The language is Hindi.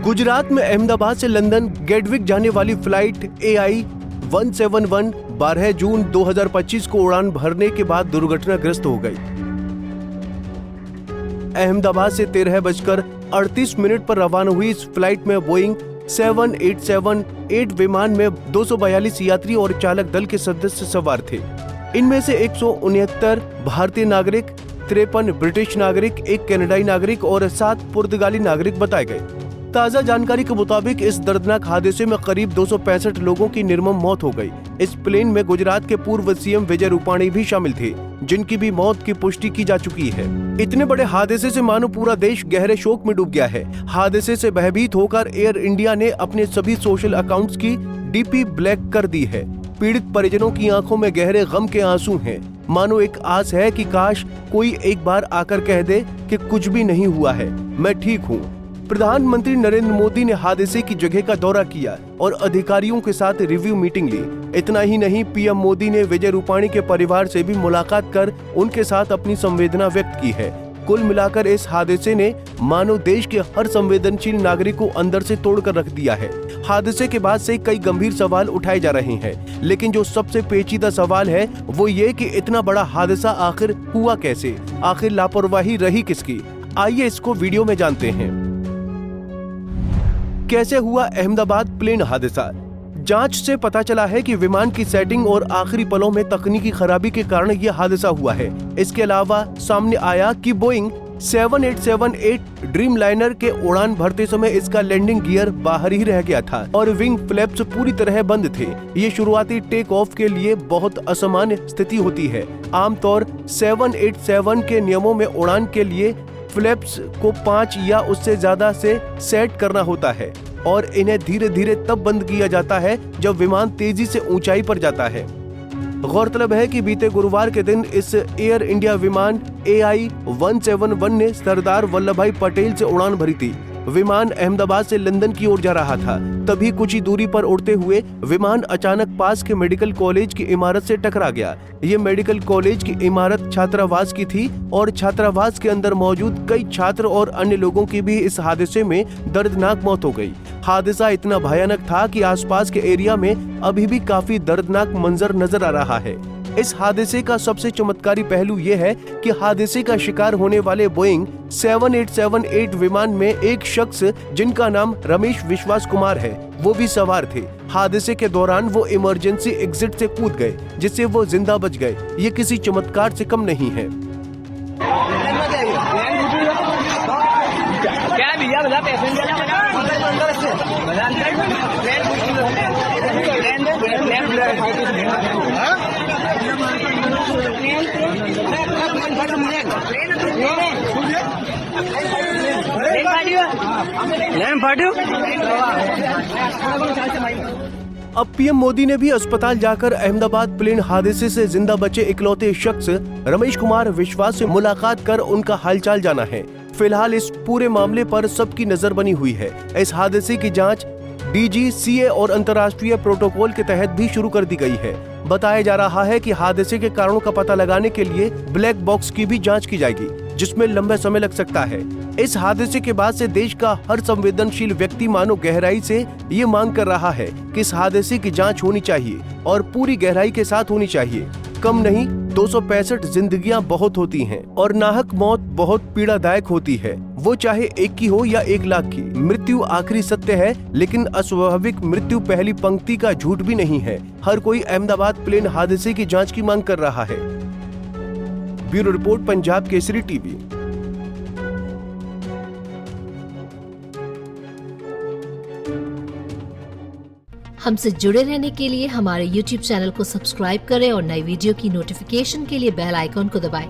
गुजरात में अहमदाबाद से लंदन गेटविक जाने वाली फ्लाइट AI 171 12 जून 2025 को उड़ान भरने के बाद दुर्घटनाग्रस्त हो गई। अहमदाबाद से 13:38 पर रवाना हुई इस फ्लाइट में बोइंग 7878 विमान में 242 यात्री और चालक दल के सदस्य सवार थे। इनमें से 169 भारतीय नागरिक, 53 ब्रिटिश नागरिक, 1 कनाडाई नागरिक और 7 पुर्तगाली नागरिक बताए गए। ताजा जानकारी के मुताबिक इस दर्दनाक हादसे में करीब 265 लोगों की निर्मम मौत हो गई। इस प्लेन में गुजरात के पूर्व सीएम विजय रूपाणी भी शामिल थे, जिनकी भी मौत की पुष्टि की जा चुकी है। इतने बड़े हादसे से मानो पूरा देश गहरे शोक में डूब गया है। हादसे से भयभीत होकर एयर इंडिया ने अपने सभी सोशल अकाउंट्स की DP ब्लैक कर दी है। पीड़ित परिजनों की आंखों में गहरे गम के आंसू हैं। मानो एक आस है कि काश कोई एक बार आकर कह दे कि कुछ भी नहीं हुआ है, मैं ठीक हूँ। प्रधानमंत्री नरेंद्र मोदी ने हादसे की जगह का दौरा किया और अधिकारियों के साथ रिव्यू मीटिंग ली। इतना ही नहीं, PM मोदी ने विजय रूपाणी के परिवार से भी मुलाकात कर उनके साथ अपनी संवेदना व्यक्त की है। कुल मिलाकर इस हादसे ने मानो देश के हर संवेदनशील नागरिक को अंदर से तोड़कर रख दिया है। हादसे के बाद से कई गंभीर सवाल उठाए जा रहे हैं, लेकिन जो सबसे पेचीदा सवाल है वो ये कि इतना बड़ा हादसा आखिर हुआ कैसे, आखिर लापरवाही रही किसकी। आइए इसको वीडियो में जानते हैं। कैसे हुआ अहमदाबाद प्लेन हादसा? जांच से पता चला है कि विमान की सेटिंग और आखिरी पलों में तकनीकी खराबी के कारण यह हादसा हुआ है। इसके अलावा सामने आया कि बोइंग 7878 ड्रीम लाइनर के उड़ान भरते समय इसका लैंडिंग गियर बाहर ही रह गया था और विंग फ्लैप्स पूरी तरह बंद थे। ये शुरुआती टेक ऑफ के लिए बहुत असामान्य स्थिति होती है। आमतौर 787 के नियमों में उड़ान के लिए फ्लैप्स को 5 या उससे ज्यादा से सेट करना होता है और इन्हें धीरे धीरे तब बंद किया जाता है जब विमान तेजी से ऊंचाई पर जाता है। गौरतलब है कि बीते गुरुवार के दिन इस एयर इंडिया विमान AI 171 ने सरदार वल्लभ भाई पटेल से उड़ान भरी थी। विमान अहमदाबाद से लंदन की ओर जा रहा था। तभी कुछ ही दूरी पर उड़ते हुए विमान अचानक पास के मेडिकल कॉलेज की इमारत से टकरा गया। ये मेडिकल कॉलेज की इमारत छात्रावास की थी और छात्रावास के अंदर मौजूद कई छात्र और अन्य लोगों की भी इस हादसे में दर्दनाक मौत हो गई। हादसा इतना भयानक था कि आसपास के एरिया में अभी भी काफी दर्दनाक मंजर नजर आ रहा है। इस हादसे का सबसे चमत्कारी पहलू यह है कि हादसे का शिकार होने वाले बोइंग 7878 विमान में एक शख्स जिनका नाम रमेश विश्वास कुमार है, वो भी सवार थे। हादसे के दौरान वो इमरजेंसी एग्जिट से कूद गए, जिससे वो जिंदा बच गए। ये किसी चमत्कार से कम नहीं है। अब PM मोदी ने भी अस्पताल जाकर अहमदाबाद प्लेन हादसे से जिंदा बचे इकलौते शख्स रमेश कुमार विश्वास से मुलाकात कर उनका हालचाल जाना है। फिलहाल इस पूरे मामले पर सबकी नजर बनी हुई है। इस हादसे की जांच DGCA और अंतर्राष्ट्रीय प्रोटोकॉल के तहत भी शुरू कर दी गई है। बताया जा रहा है कि हादसे के कारणों का पता लगाने के लिए ब्लैक बॉक्स की भी जांच की जाएगी, जिसमें लंबा समय लग सकता है। इस हादसे के बाद से देश का हर संवेदनशील व्यक्ति मानो गहराई से ये मांग कर रहा है कि इस हादसे की जांच होनी चाहिए और पूरी गहराई के साथ होनी चाहिए। कम नहीं, 265 जिंदगियां बहुत होती हैं और नाहक मौत बहुत पीड़ादायक होती है, वो चाहे एक की हो या 1 लाख की। मृत्यु आखिरी सत्य है, लेकिन अस्वाभाविक मृत्यु पहली पंक्ति का झूठ भी नहीं है। हर कोई अहमदाबाद प्लेन हादसे की जांच की मांग कर रहा है। Bureau report, Punjab Kesari TV. हमसे जुड़े रहने के लिए हमारे YouTube चैनल को सब्सक्राइब करें और नई वीडियो की नोटिफिकेशन के लिए बेल आइकॉन को दबाएं।